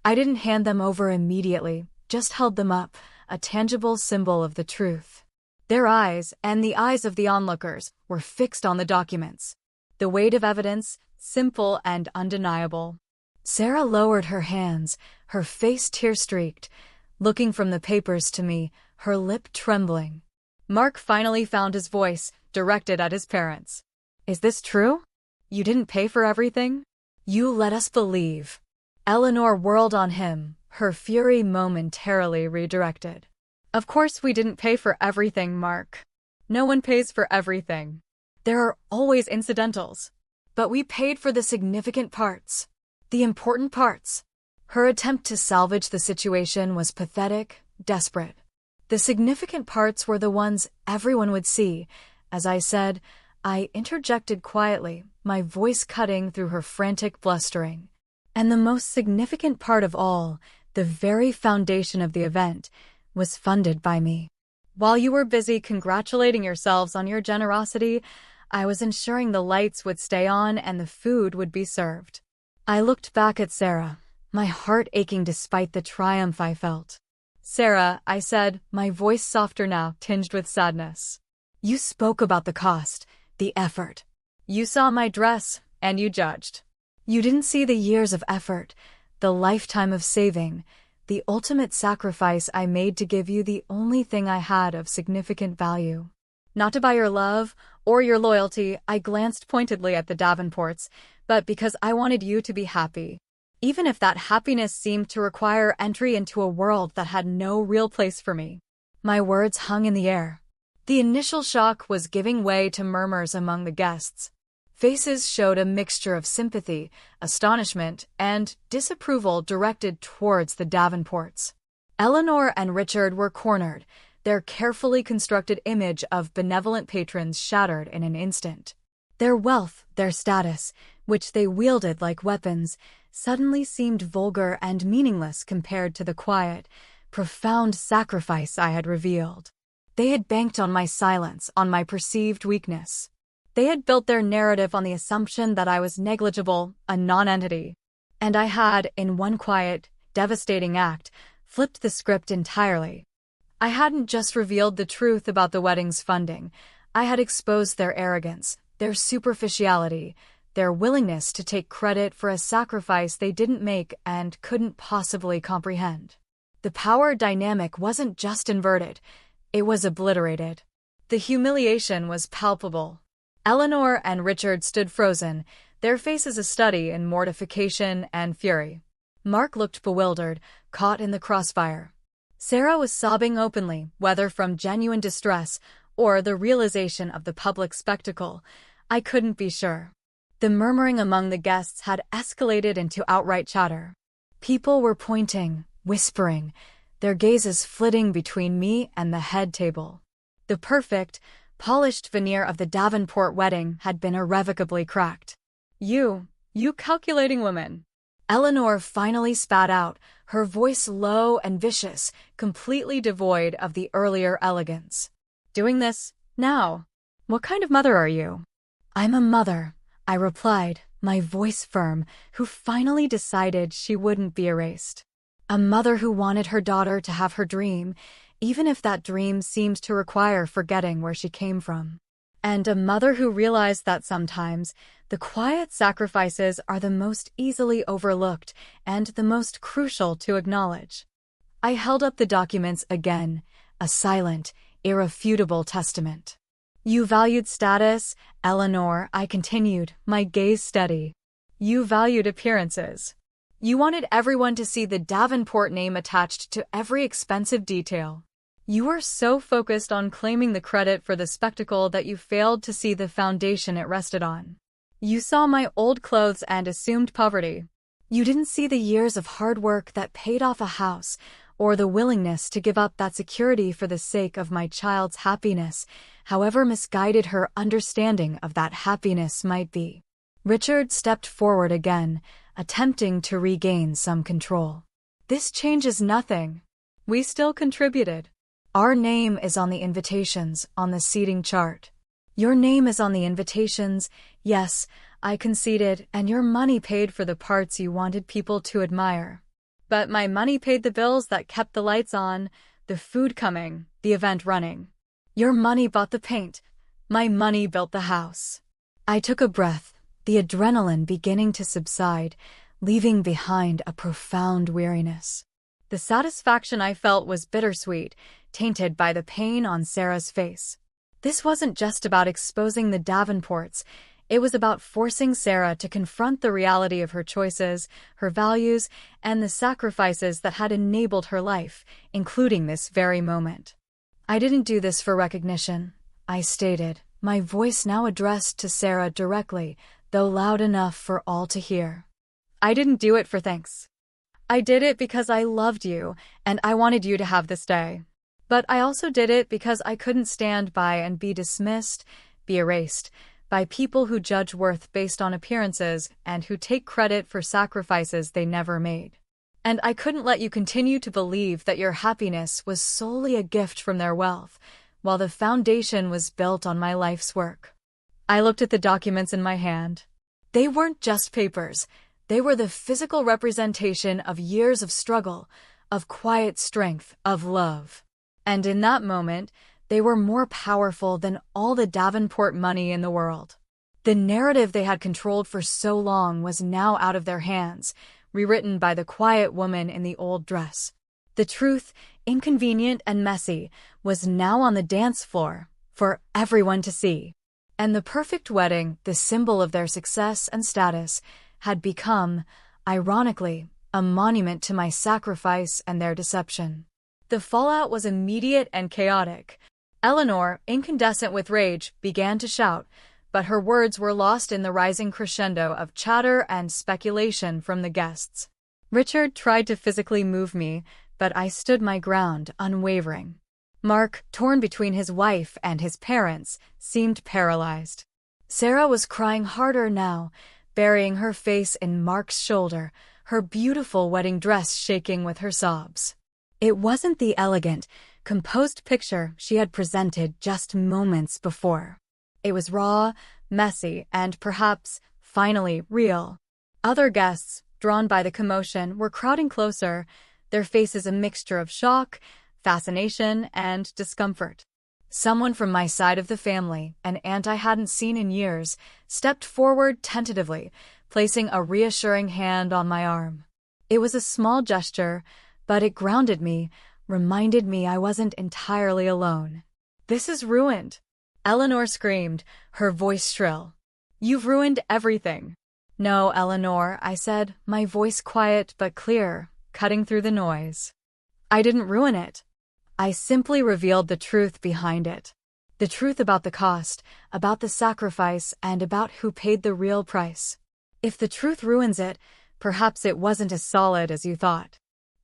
[SPEAKER 1] I didn't hand them over immediately, just held them up, a tangible symbol of the truth. Their eyes, and the eyes of the onlookers, were fixed on the documents. The weight of evidence, simple and undeniable. Sarah lowered her hands, her face tear-streaked, looking from the papers to me, her lip trembling. Mark finally found his voice, directed at his parents. Is this true? You didn't pay for everything? You let us believe. Eleanor whirled on him, her fury momentarily redirected. Of course we didn't pay for everything, Mark. No one pays for everything. There are always incidentals. But we paid for the significant parts. The important parts. Her attempt to salvage the situation was pathetic, desperate. The significant parts were the ones everyone would see. As I said, I interjected quietly, my voice cutting through her frantic blustering. And the most significant part of all, the very foundation of the event, was funded by me. While you were busy congratulating yourselves on your generosity, I was ensuring the lights would stay on and the food would be served. I looked back at Sarah, my heart aching despite the triumph I felt. Sarah, I said, my voice softer now, tinged with sadness. You spoke about the cost, the effort. You saw my dress, and you judged. You didn't see the years of effort, the lifetime of saving, the ultimate sacrifice I made to give you the only thing I had of significant value. Not to buy your love or your loyalty, I glanced pointedly at the Davenports, but because I wanted you to be happy. Even if that happiness seemed to require entry into a world that had no real place for me. My words hung in the air. The initial shock was giving way to murmurs among the guests. Faces showed a mixture of sympathy, astonishment, and disapproval directed towards the Davenports. Eleanor and Richard were cornered, their carefully constructed image of benevolent patrons shattered in an instant. Their wealth, their status, which they wielded like weapons, suddenly seemed vulgar and meaningless compared to the quiet, profound sacrifice I had revealed. They had banked on my silence, on my perceived weakness. They had built their narrative on the assumption that I was negligible, a non-entity. And I had, in one quiet, devastating act, flipped the script entirely. I hadn't just revealed the truth about the wedding's funding. I had exposed their arrogance, their superficiality, their willingness to take credit for a sacrifice they didn't make and couldn't possibly comprehend. The power dynamic wasn't just inverted, it was obliterated. The humiliation was palpable. Eleanor and Richard stood frozen, their faces a study in mortification and fury. Mark looked bewildered, caught in the crossfire. Sarah was sobbing openly, whether from genuine distress or the realization of the public spectacle. I couldn't be sure. The murmuring among the guests had escalated into outright chatter. People were pointing, whispering, their gazes flitting between me and the head table. The perfect, polished veneer of the Davenport wedding had been irrevocably cracked. You calculating woman. Eleanor finally spat out, her voice low and vicious, completely devoid of the earlier elegance. Doing this, now? What kind of mother are you? I'm a mother, I replied, my voice firm, who finally decided she wouldn't be erased. A mother who wanted her daughter to have her dream, even if that dream seemed to require forgetting where she came from. And a mother who realized that sometimes the quiet sacrifices are the most easily overlooked and the most crucial to acknowledge. I held up the documents again, a silent, irrefutable testament. You valued status, Eleanor, I continued, my gaze steady. You valued appearances. You wanted everyone to see the Davenport name attached to every expensive detail. You were so focused on claiming the credit for the spectacle that you failed to see the foundation it rested on. You saw my old clothes and assumed poverty. You didn't see the years of hard work that paid off a house, or the willingness to give up that security for the sake of my child's happiness, however misguided her understanding of that happiness might be. Richard stepped forward again, attempting to regain some control. This changes nothing. We still contributed. Our name is on the invitations on the seating chart. Your name is on the invitations, yes, I conceded, and your money paid for the parts you wanted people to admire. But my money paid the bills that kept the lights on, the food coming, the event running. Your money bought the paint. My money built the house. I took a breath, the adrenaline beginning to subside, leaving behind a profound weariness. The satisfaction I felt was bittersweet, tainted by the pain on Sarah's face. This wasn't just about exposing the Davenports. It was about forcing Sarah to confront the reality of her choices, her values, and the sacrifices that had enabled her life, including this very moment. I didn't do this for recognition, I stated, my voice now addressed to Sarah directly, though loud enough for all to hear. I didn't do it for thanks. I did it because I loved you, and I wanted you to have this day. But I also did it because I couldn't stand by and be dismissed, be erased, by people who judge worth based on appearances and who take credit for sacrifices they never made. And I couldn't let you continue to believe that your happiness was solely a gift from their wealth, while the foundation was built on my life's work. I looked at the documents in my hand. They weren't just papers. They were the physical representation of years of struggle, of quiet strength, of love. And in that moment, they were more powerful than all the Davenport money in the world. The narrative they had controlled for so long was now out of their hands, rewritten by the quiet woman in the old dress. The truth, inconvenient and messy, was now on the dance floor, for everyone to see. And the perfect wedding, the symbol of their success and status, had become, ironically, a monument to my sacrifice and their deception. The fallout was immediate and chaotic. Eleanor, incandescent with rage, began to shout, but her words were lost in the rising crescendo of chatter and speculation from the guests. Richard tried to physically move me, but I stood my ground, unwavering. Mark, torn between his wife and his parents, seemed paralyzed. Sarah was crying harder now, burying her face in Mark's shoulder, her beautiful wedding dress shaking with her sobs. It wasn't the elegant, composed picture she had presented just moments before. It was raw, messy, and perhaps, finally, real. Other guests, drawn by the commotion, were crowding closer, their faces a mixture of shock, fascination, and discomfort. Someone from my side of the family, an aunt I hadn't seen in years, stepped forward tentatively, placing a reassuring hand on my arm. It was a small gesture, but it grounded me, reminded me I wasn't entirely alone. "This is ruined," Eleanor screamed, her voice shrill. "You've ruined everything." "No, Eleanor," I said, my voice quiet but clear, cutting through the noise. "I didn't ruin it. I simply revealed the truth behind it. The truth about the cost, about the sacrifice, and about who paid the real price. If the truth ruins it, perhaps it wasn't as solid as you thought."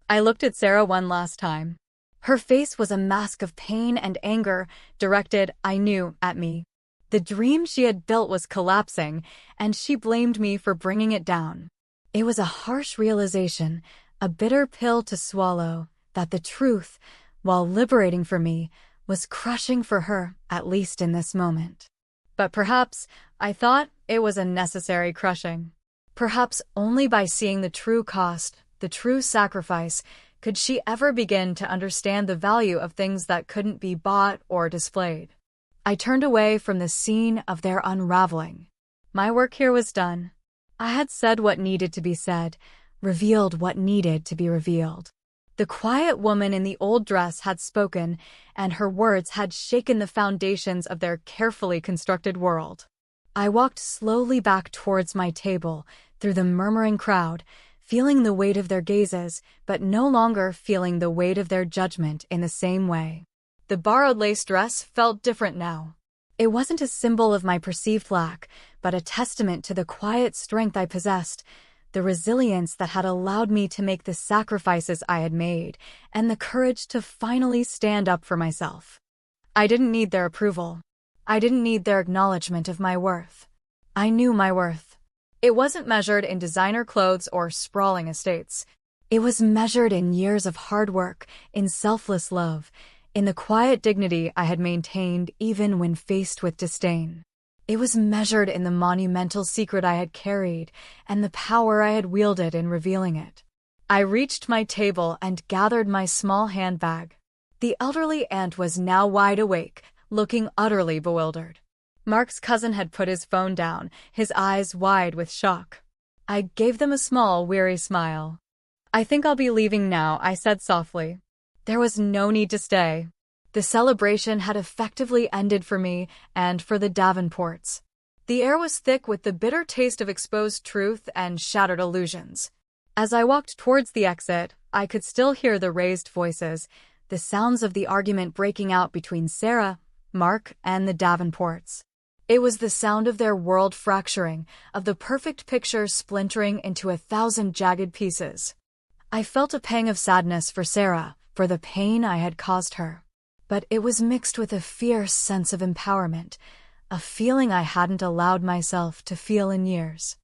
[SPEAKER 1] I looked at Sarah one last time. Her face was a mask of pain and anger, directed, I knew, at me. The dream she had built was collapsing, and she blamed me for bringing it down. It was a harsh realization, a bitter pill to swallow, that the truth, while liberating for me, was crushing for her, at least in this moment. But perhaps, I thought, it was a necessary crushing. Perhaps only by seeing the true cost, the true sacrifice, could she ever begin to understand the value of things that couldn't be bought or displayed. I turned away from the scene of their unraveling. My work here was done. I had said what needed to be said, revealed what needed to be revealed. The quiet woman in the old dress had spoken, and her words had shaken the foundations of their carefully constructed world. I walked slowly back towards my table, through the murmuring crowd, feeling the weight of their gazes, but no longer feeling the weight of their judgment in the same way. The borrowed lace dress felt different now. It wasn't a symbol of my perceived lack, but a testament to the quiet strength I possessed, the resilience that had allowed me to make the sacrifices I had made, and the courage to finally stand up for myself. I didn't need their approval. I didn't need their acknowledgement of my worth. I knew my worth. It wasn't measured in designer clothes or sprawling estates. It was measured in years of hard work, in selfless love, in the quiet dignity I had maintained even when faced with disdain. It was measured in the monumental secret I had carried and the power I had wielded in revealing it. I reached my table and gathered my small handbag. The elderly aunt was now wide awake, looking utterly bewildered. Mark's cousin had put his phone down, his eyes wide with shock. I gave them a small, weary smile. "I think I'll be leaving now," I said softly. There was no need to stay. The celebration had effectively ended for me and for the Davenports. The air was thick with the bitter taste of exposed truth and shattered illusions. As I walked towards the exit, I could still hear the raised voices, the sounds of the argument breaking out between Sarah, Mark, and the Davenports. It was the sound of their world fracturing, of the perfect picture splintering into 1,000 jagged pieces. I felt a pang of sadness for Sarah, for the pain I had caused her. But it was mixed with a fierce sense of empowerment, a feeling I hadn't allowed myself to feel in years.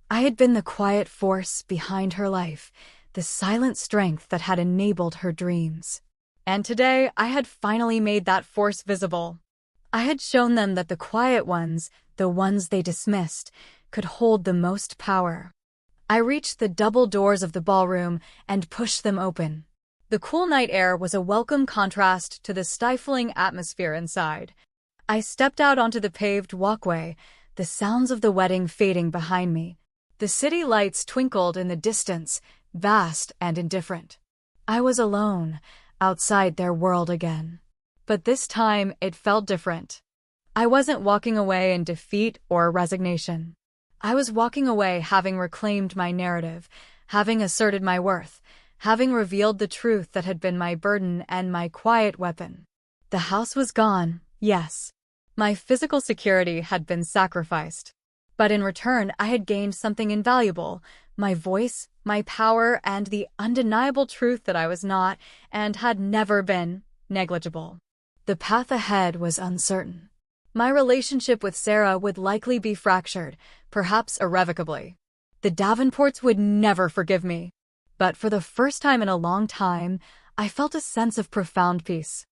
[SPEAKER 1] I had been the quiet force behind her life, the silent strength that had enabled her dreams. And today I had finally made that force visible. I had shown them that the quiet ones, the ones they dismissed, could hold the most power. I reached the double doors of the ballroom and pushed them open. The cool night air was a welcome contrast to the stifling atmosphere inside. I stepped out onto the paved walkway, the sounds of the wedding fading behind me. The city lights twinkled in the distance, vast and indifferent. I was alone, outside their world again. But this time it felt different. I wasn't walking away in defeat or resignation. I was walking away having reclaimed my narrative, having asserted my worth, having revealed the truth that had been my burden and my quiet weapon. The house was gone, yes. My physical security had been sacrificed. But in return, I had gained something invaluable, my voice, my power, and the undeniable truth that I was not, and had never been, negligible. The path ahead was uncertain. My relationship with Sarah would likely be fractured, perhaps irrevocably. The Davenports would never forgive me. But for the first time in a long time, I felt a sense of profound peace.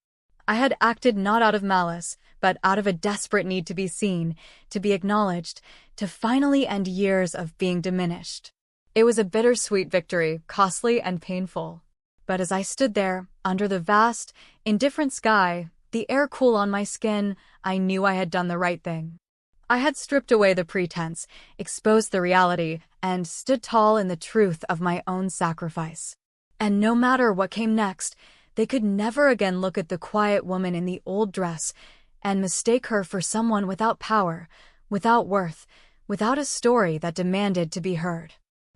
[SPEAKER 1] I had acted not out of malice, but out of a desperate need to be seen, to be acknowledged, to finally end years of being diminished. It was a bittersweet victory, costly and painful. But as I stood there, under the vast, indifferent sky, the air cool on my skin, I knew I had done the right thing. I had stripped away the pretense, exposed the reality, and stood tall in the truth of my own sacrifice. And no matter what came next, they could never again look at the quiet woman in the old dress and mistake her for someone without power, without worth, without a story that demanded to be heard.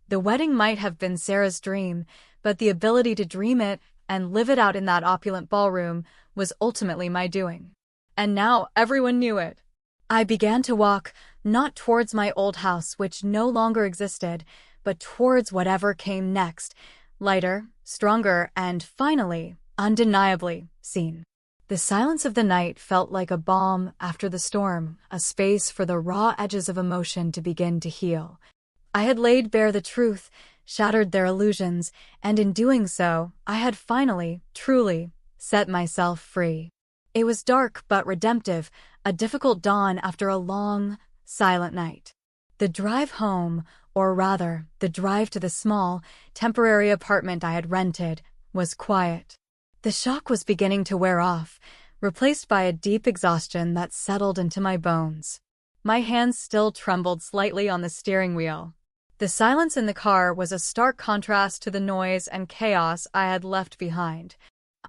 [SPEAKER 1] The wedding might have been Sarah's dream, but the ability to dream it and live it out in that opulent ballroom was ultimately my doing. And now everyone knew it. I began to walk, not towards my old house, which no longer existed, but towards whatever came next, lighter, stronger, and finally, undeniably, seen. The silence of the night felt like a balm after the storm, a space for the raw edges of emotion to begin to heal. I had laid bare the truth, shattered their illusions, and in doing so, I had finally, truly, set myself free. It was dark but redemptive, a difficult dawn after a long, silent night. The drive home, or rather, the drive to the small, temporary apartment I had rented, was quiet. The shock was beginning to wear off, replaced by a deep exhaustion that settled into my bones. My hands still trembled slightly on the steering wheel. The silence in the car was a stark contrast to the noise and chaos I had left behind.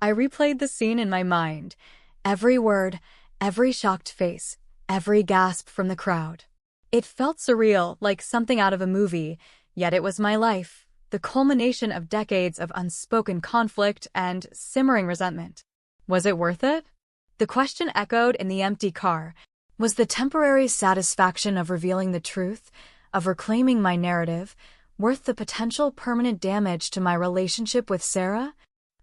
[SPEAKER 1] I replayed the scene in my mind, every word, every shocked face, every gasp from the crowd. It felt surreal, like something out of a movie, yet it was my life, the culmination of decades of unspoken conflict and simmering resentment. Was it worth it? The question echoed in the empty car. Was the temporary satisfaction of revealing the truth, of reclaiming my narrative, worth the potential permanent damage to my relationship with Sarah?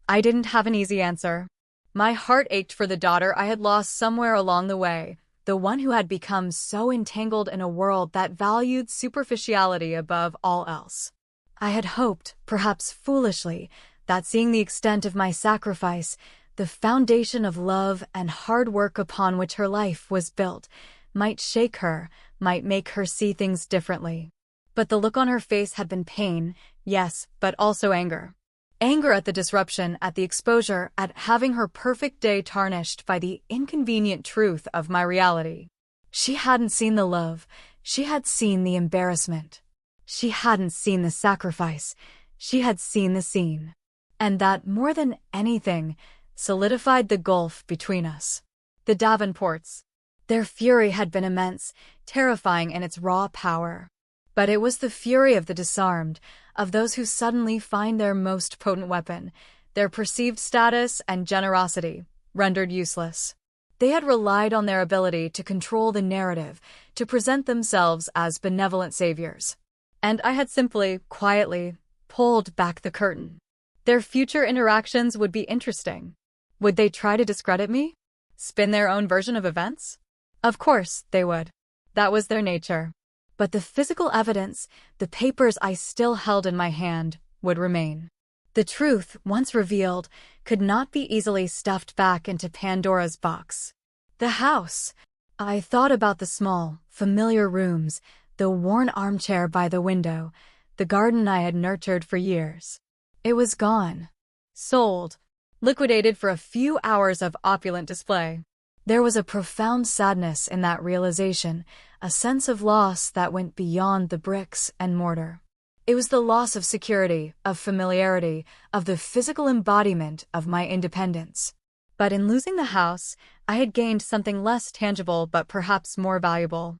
[SPEAKER 1] I didn't have an easy answer. My heart ached for the daughter I had lost somewhere along the way, the one who had become so entangled in a world that valued superficiality above all else. I had hoped, perhaps foolishly, that seeing the extent of my sacrifice, the foundation of love and hard work upon which her life was built, might shake her, might make her see things differently. But the look on her face had been pain, yes, but also anger. Anger at the disruption, at the exposure, at having her perfect day tarnished by the inconvenient truth of my reality. She hadn't seen the love, she had seen the embarrassment. She hadn't seen the sacrifice, she had seen the scene. And that, more than anything, solidified the gulf between us. The Davenports. Their fury had been immense, terrifying in its raw power. But it was the fury of the disarmed, of those who suddenly find their most potent weapon, their perceived status and generosity, rendered useless. They had relied on their ability to control the narrative, to present themselves as benevolent saviors. And I had simply, quietly, pulled back the curtain. Their future interactions would be interesting. Would they try to discredit me? Spin their own version of events? Of course they would. That was their nature. But the physical evidence, the papers I still held in my hand, would remain. The truth, once revealed, could not be easily stuffed back into Pandora's box. The house. I thought about the small, familiar rooms, the worn armchair by the window, the garden I had nurtured for years. It was gone. Sold. Liquidated for a few hours of opulent display. There was a profound sadness in that realization, a sense of loss that went beyond the bricks and mortar. It was the loss of security, of familiarity, of the physical embodiment of my independence. But in losing the house, I had gained something less tangible but perhaps more valuable.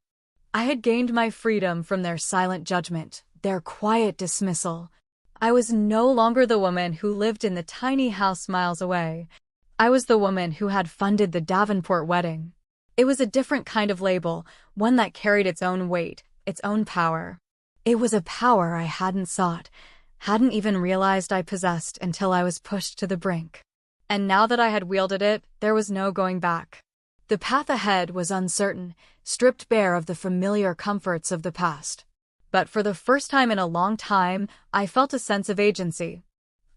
[SPEAKER 1] I had gained my freedom from their silent judgment, their quiet dismissal. I was no longer the woman who lived in the tiny house miles away. I was the woman who had funded the Davenport wedding. It was a different kind of label, one that carried its own weight, its own power. It was a power I hadn't sought, hadn't even realized I possessed until I was pushed to the brink. And now that I had wielded it, there was no going back. The path ahead was uncertain, stripped bare of the familiar comforts of the past. But for the first time in a long time, I felt a sense of agency.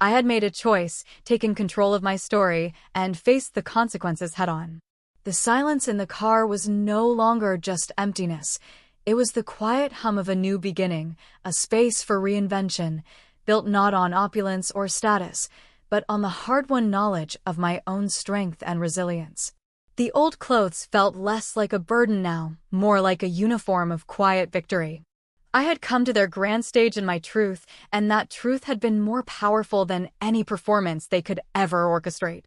[SPEAKER 1] I had made a choice, taken control of my story, and faced the consequences head-on. The silence in the car was no longer just emptiness. It was the quiet hum of a new beginning, a space for reinvention, built not on opulence or status, but on the hard-won knowledge of my own strength and resilience. The old clothes felt less like a burden now, more like a uniform of quiet victory. I had come to their grand stage in my truth, and that truth had been more powerful than any performance they could ever orchestrate.